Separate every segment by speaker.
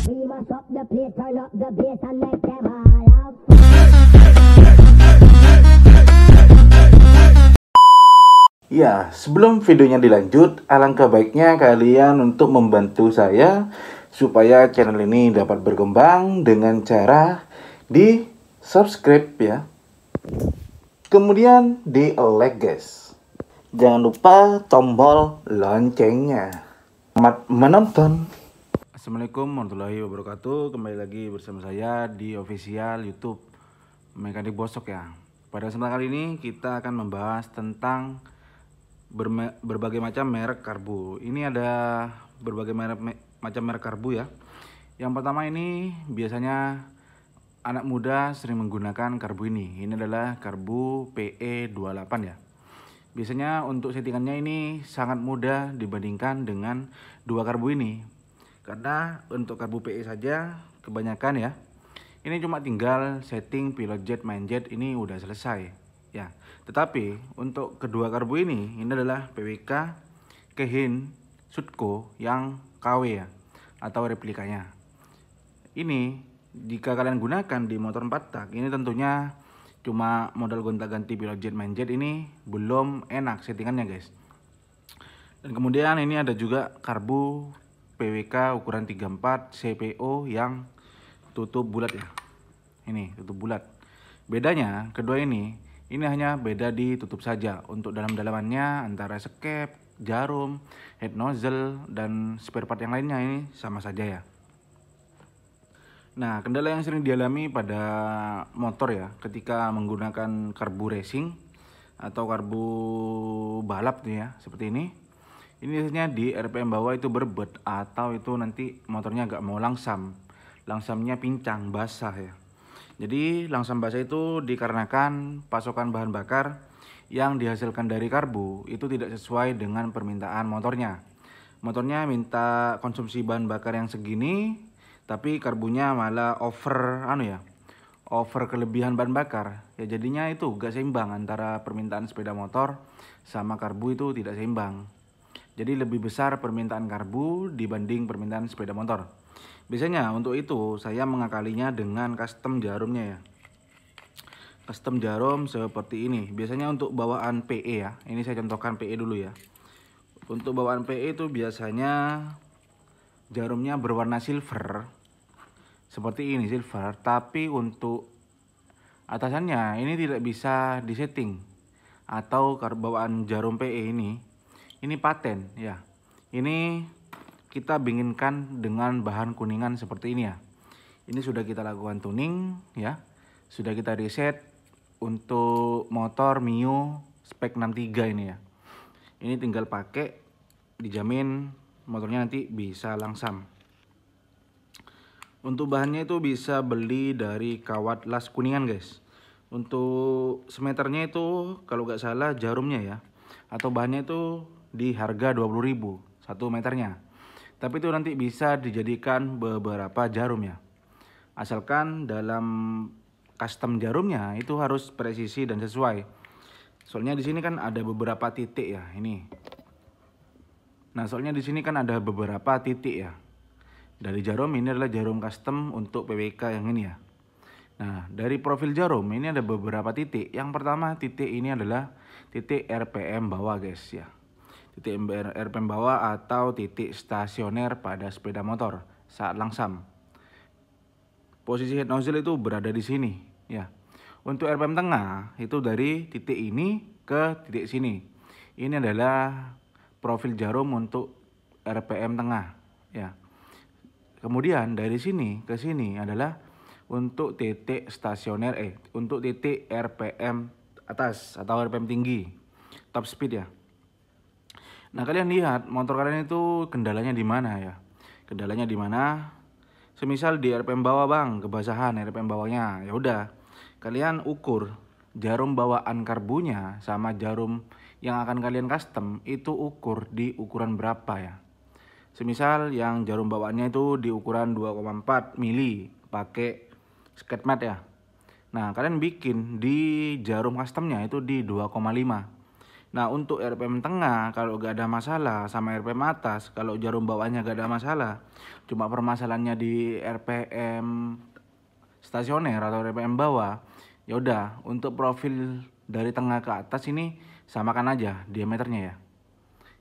Speaker 1: We must up the place, turn up the bass and make them all out.
Speaker 2: Ya, sebelum videonya dilanjut, alangkah baiknya kalian untuk membantu saya supaya channel ini dapat berkembang dengan cara di subscribe ya. Kemudian di like guys. Jangan lupa tombol loncengnya. Selamat menonton. Assalamualaikum warahmatullahi wabarakatuh. Kembali lagi bersama saya di official YouTube Mekanik Bosok ya. Pada kesempatan kali ini kita akan membahas tentang berbagai macam merek karbu. Ini ada berbagai macam merek karbu ya. Yang pertama ini biasanya anak muda sering menggunakan karbu ini. Ini adalah karbu PE28 ya. Biasanya untuk settingannya ini sangat mudah dibandingkan dengan dua karbu ini. Karena untuk karbu PE saja kebanyakan ya. Ini cuma tinggal setting pilot jet, main jet, ini udah selesai ya. Tetapi untuk kedua karbu ini adalah PWK Keihin Sutco yang KW ya, atau replikanya. Ini jika kalian gunakan di motor 4 tak, ini tentunya cuma modal gonta-ganti pilot jet, main jet, ini belum enak settingannya guys. Dan kemudian ini ada juga karbu PWK ukuran 34 CPO yang tutup bulat ya. Ini tutup bulat. Bedanya kedua ini hanya beda di tutup saja. Untuk dalam-dalamannya antara skep, jarum, head nozzle, dan spare part yang lainnya ini sama saja ya. Nah, kendala yang sering dialami pada motor ya ketika menggunakan karbu racing atau karbu balap nih ya, seperti ini. Ini biasanya di RPM bawah itu berbet atau itu nanti motornya agak mau langsam. Langsamnya pincang, basah ya. Jadi langsam basah itu dikarenakan pasokan bahan bakar yang dihasilkan dari karbu itu tidak sesuai dengan permintaan motornya. Motornya minta konsumsi bahan bakar yang segini, tapi karbunya malah over kelebihan bahan bakar. Ya jadinya itu gak seimbang antara permintaan sepeda motor sama karbu, itu tidak seimbang. Jadi lebih besar permintaan karbu dibanding permintaan sepeda motor. Biasanya untuk itu saya mengakalinya dengan custom jarumnya ya. Custom jarum seperti ini. Biasanya untuk bawaan PE ya. Ini saya contohkan PE dulu ya. Untuk bawaan PE itu biasanya jarumnya berwarna silver. Seperti ini silver. Tapi untuk atasannya ini tidak bisa disetting. Atau bawaan jarum PE ini paten ya. Ini kita binginkan dengan bahan kuningan seperti ini ya. Ini sudah kita lakukan tuning ya. Sudah kita reset untuk motor Mio spek 63 ini ya. Ini tinggal pakai, dijamin motornya nanti bisa langsam. Untuk bahannya itu bisa beli dari kawat las kuningan guys. Untuk semeternya itu kalau nggak salah jarumnya ya, atau bahannya itu di harga 20.000 1 meternya. Tapi itu nanti bisa dijadikan beberapa jarum ya. Asalkan dalam custom jarumnya itu harus presisi dan sesuai. Soalnya di sini kan ada beberapa titik ya, ini. Nah, soalnya di sini kan ada beberapa titik ya. Dari jarum ini adalah jarum custom untuk PWK yang ini ya. Nah, dari profil jarum ini ada beberapa titik. Yang pertama titik ini adalah titik RPM bawah guys ya. Titik RPM bawah atau titik stasioner pada sepeda motor saat langsam. Posisi head nozzle itu berada di sini ya. Untuk RPM tengah itu dari titik ini ke titik sini. Ini adalah profil jarum untuk RPM tengah ya. Kemudian dari sini ke sini adalah untuk titik stasioner untuk titik RPM atas atau RPM tinggi, top speed ya. Nah, kalian lihat motor kalian itu kendalanya di mana ya? Kendalanya di mana? Semisal di RPM bawah bang, kebasahan RPM bawahnya. Ya udah, kalian ukur jarum bawaan karbunya sama jarum yang akan kalian custom itu ukur di ukuran berapa ya? Semisal yang jarum bawaannya itu di ukuran 2,4 mili pakai sketmat ya. Nah, kalian bikin di jarum customnya itu di 2,5. Nah, untuk RPM tengah kalau gak ada masalah, sama RPM atas kalau jarum bawahnya gak ada masalah, cuma permasalahannya di RPM stasioner atau RPM bawah, ya udah, untuk profil dari tengah ke atas ini samakan aja diameternya ya.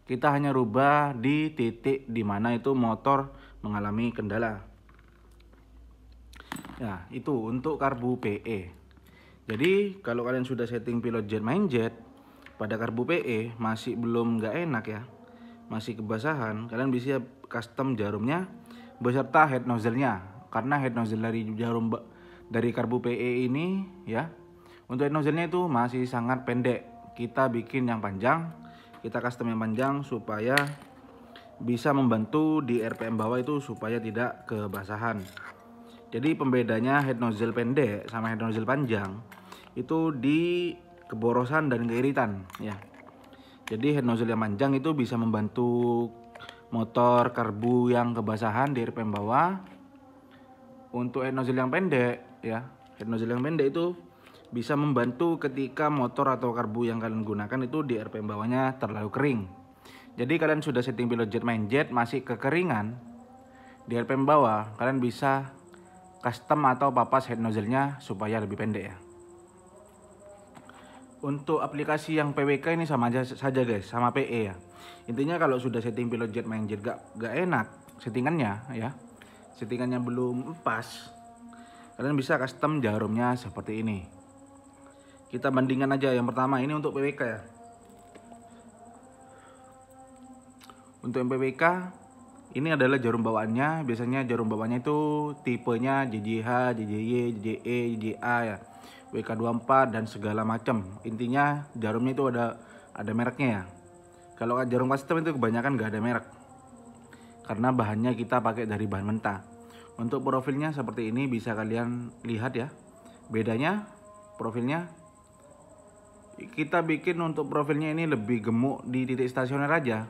Speaker 2: Kita hanya rubah di titik di mana itu motor mengalami kendala. Ya, itu untuk karbu PE. Jadi kalau kalian sudah setting pilot jet main jet pada karbu PE masih belum nggak enak ya, masih kebasahan, kalian bisa custom jarumnya beserta head nozzle-nya. Karena head nozzle dari dari karbu PE ini ya, untuk head nozzle-nya itu masih sangat pendek. Kita bikin yang panjang, kita custom yang panjang supaya bisa membantu di RPM bawah itu supaya tidak kebasahan. Jadi pembedanya head nozzle pendek sama head nozzle panjang itu di keborosan dan keiritan ya. Jadi head nozzle yang panjang itu bisa membantu motor karbu yang kebasahan di RPM bawah. Untuk head nozzle yang pendek ya, head nozzle yang pendek itu bisa membantu ketika motor atau karbu yang kalian gunakan itu di RPM bawahnya terlalu kering. Jadi kalian sudah setting pilot jet main jet masih kekeringan di RPM bawah, kalian bisa custom atau papas head nozzle-nya supaya lebih pendek ya. Untuk aplikasi yang PWK ini sama aja saja guys, sama PE ya. Intinya kalau sudah setting pilot jet main jet gak enak settingannya ya, settingannya belum pas, kalian bisa custom jarumnya seperti ini. Kita bandingkan aja yang pertama ini untuk PWK ya. Untuk yang PWK ini adalah jarum bawaannya. Biasanya jarum bawaannya itu tipenya JJH, JJY, JJE, JJA ya, WK24 dan segala macam. Intinya jarumnya itu ada mereknya ya. Kalau jarum custom itu kebanyakan nggak ada merek, karena bahannya kita pakai dari bahan mentah. Untuk profilnya seperti ini bisa kalian lihat ya. Bedanya profilnya, kita bikin untuk profilnya ini lebih gemuk di titik stasioner aja.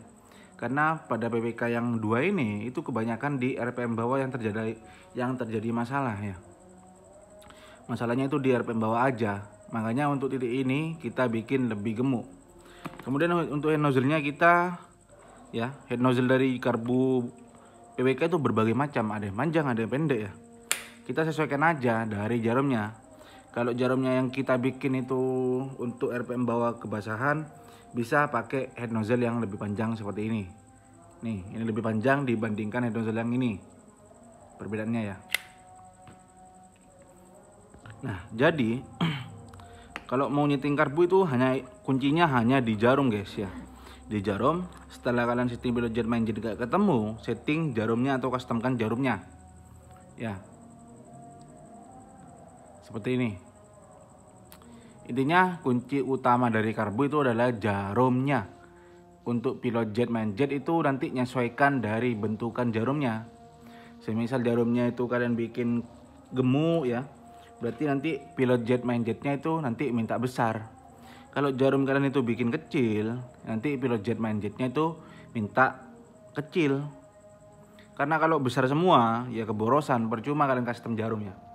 Speaker 2: Karena pada PWK yang dua ini itu kebanyakan di RPM bawah yang terjadi masalah ya. Masalahnya itu di RPM bawah aja. Makanya untuk titik ini kita bikin lebih gemuk. Kemudian untuk head nozzle-nya kita ya, head nozzle dari karbu PWK itu berbagai macam, ada yang panjang, ada yang pendek ya. Kita sesuaikan aja dari jarumnya. Kalau jarumnya yang kita bikin itu untuk RPM bawah kebasahan, bisa pakai head nozzle yang lebih panjang seperti ini. Nih, ini lebih panjang dibandingkan head nozzle yang ini. Perbedaannya ya. Nah, jadi kalau mau nyeting karbu itu kuncinya hanya di jarum guys ya. Di jarum, setelah kalian setting pilot jet main jet gak ketemu, setting jarumnya atau customkan jarumnya. Ya. Seperti ini. Intinya kunci utama dari karbu itu adalah jarumnya. Untuk pilot jet main jet itu nanti menyesuaikan dari bentukan jarumnya. Semisal jarumnya itu kalian bikin gemuk ya, berarti nanti pilot jet main jetnya itu nanti minta besar. Kalau jarum kalian itu bikin kecil, nanti pilot jet main jetnya itu minta kecil. Karena kalau besar semua ya keborosan, percuma kalian custom jarumnya.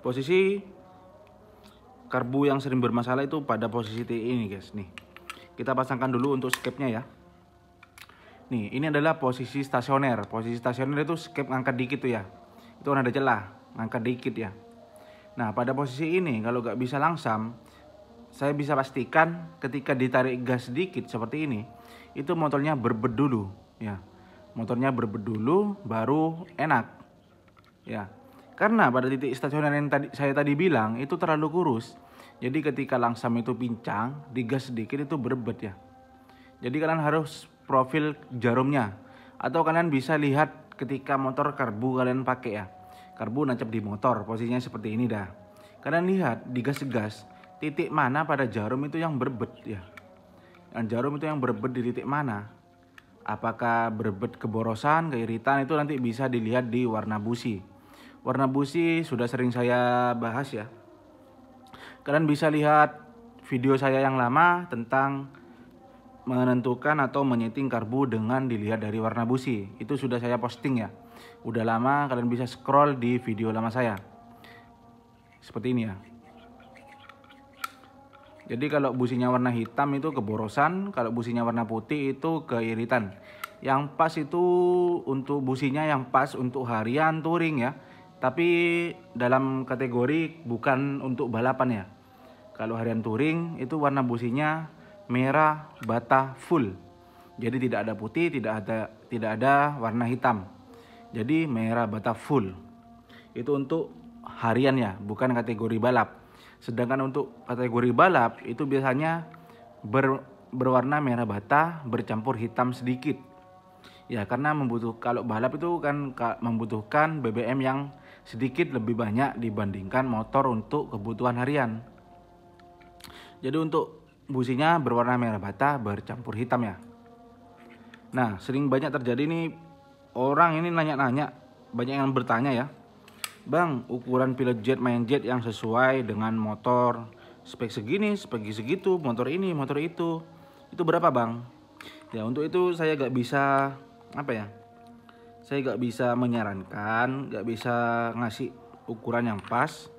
Speaker 2: Posisi karbu yang sering bermasalah itu pada posisi T ini guys. Nih, kita pasangkan dulu untuk skepnya ya. Nih, ini adalah posisi stasioner. Posisi stasioner itu skep ngangkat dikit tuh ya. Itu ada celah, ngangkat dikit ya. Nah, pada posisi ini kalau gak bisa langsam, saya bisa pastikan ketika ditarik gas sedikit seperti ini, itu motornya berbed dulu ya. Motornya berbed dulu baru enak ya. Karena pada titik stasioner yang saya tadi bilang itu terlalu kurus. Jadi ketika langsam itu pincang, digas sedikit itu berbed ya. Jadi kalian harus profil jarumnya. Atau kalian bisa lihat ketika motor karbu kalian pakai ya. Karbu nancap di motor, posisinya seperti ini dah. Kalian lihat digas-gas, titik mana pada jarum itu yang berbed ya. Dan jarum itu yang berbed di titik mana? Apakah berbed keborosan, keiritan, itu nanti bisa dilihat di warna busi. Warna busi sudah sering saya bahas ya. Kalian bisa lihat video saya yang lama tentang menentukan atau menyeting karbu dengan dilihat dari warna busi. Itu sudah saya posting ya. Udah lama, kalian bisa scroll di video lama saya. Seperti ini ya. Jadi kalau businya warna hitam itu keborosan, kalau businya warna putih itu keiritan. Yang pas itu untuk businya yang pas untuk harian touring ya. Tapi dalam kategori bukan untuk balapan ya. Kalau harian touring itu warna businya merah bata full. Jadi tidak ada putih, tidak ada warna hitam. Jadi merah bata full. Itu untuk harian ya, bukan kategori balap. Sedangkan untuk kategori balap itu biasanya berwarna merah bata bercampur hitam sedikit. Ya karena kalau balap itu kan membutuhkan BBM yang sedikit lebih banyak dibandingkan motor untuk kebutuhan harian. Jadi untuk businya berwarna merah bata bercampur hitam ya. Nah sering banyak terjadi nih, orang ini nanya-nanya, banyak yang bertanya ya, Bang, ukuran pilot jet main jet yang sesuai dengan motor spek segini, spek segitu, motor ini, motor itu berapa bang? Ya untuk itu saya gak bisa saya gak bisa menyarankan, gak bisa ngasih ukuran yang pas,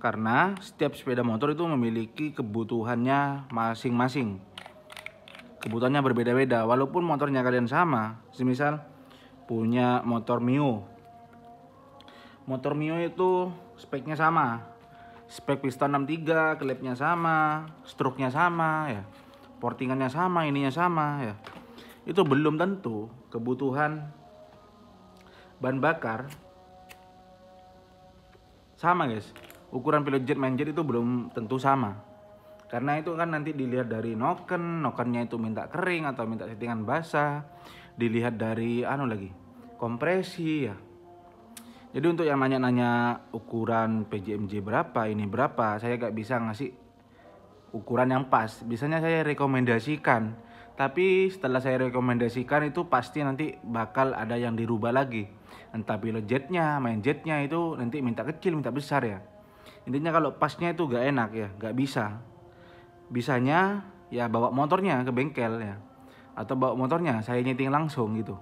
Speaker 2: karena setiap sepeda motor itu memiliki kebutuhannya masing-masing. Kebutuhannya berbeda-beda, walaupun motornya kalian sama. Semisal punya motor Mio. Motor Mio itu speknya sama, spek piston 63, klepnya sama, stroke-nya sama ya, portingannya sama, ininya sama ya. Itu belum tentu kebutuhan bahan bakar sama guys. Ukuran pilot jet main jet itu belum tentu sama. Karena itu kan nanti dilihat dari nokennya itu minta kering atau minta settingan basah. Dilihat dari kompresi ya. Jadi untuk yang nanya-nanya ukuran PJMJ berapa, ini berapa, saya gak bisa ngasih ukuran yang pas. Biasanya saya rekomendasikan, tapi setelah saya rekomendasikan itu pasti nanti bakal ada yang dirubah lagi. Entah pilot jetnya, main jetnya itu nanti minta kecil, minta besar ya. Intinya kalau pasnya itu gak enak ya, gak bisa. Bisanya ya bawa motornya ke bengkel ya. Atau bawa motornya saya nyeting langsung gitu.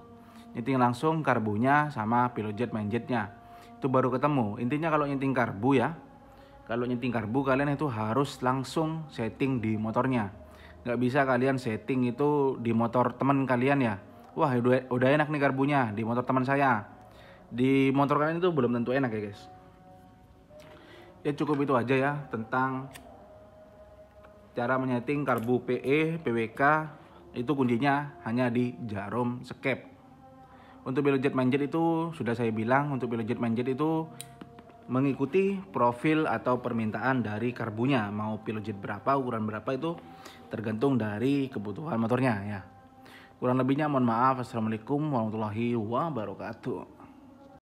Speaker 2: Nyeting langsung karbunya sama pilot jet main jetnya, itu baru ketemu. Intinya kalau nyeting karbu ya, kalau nyeting karbu kalian itu harus langsung setting di motornya. Gak bisa kalian setting itu di motor teman kalian ya. Wah udah enak nih karbunya di motor teman saya, di motor kalian itu belum tentu enak ya guys. Ya cukup itu aja ya tentang cara menyeting karbu PE, PWK. Itu kuncinya hanya di jarum skep. Untuk pilot jet main jet itu sudah saya bilang, untuk pilot jet main jet itu mengikuti profil atau permintaan dari karbunya. Mau pilot jet berapa, ukuran berapa itu tergantung dari kebutuhan motornya ya. Kurang lebihnya mohon maaf. Assalamualaikum warahmatullahi wabarakatuh.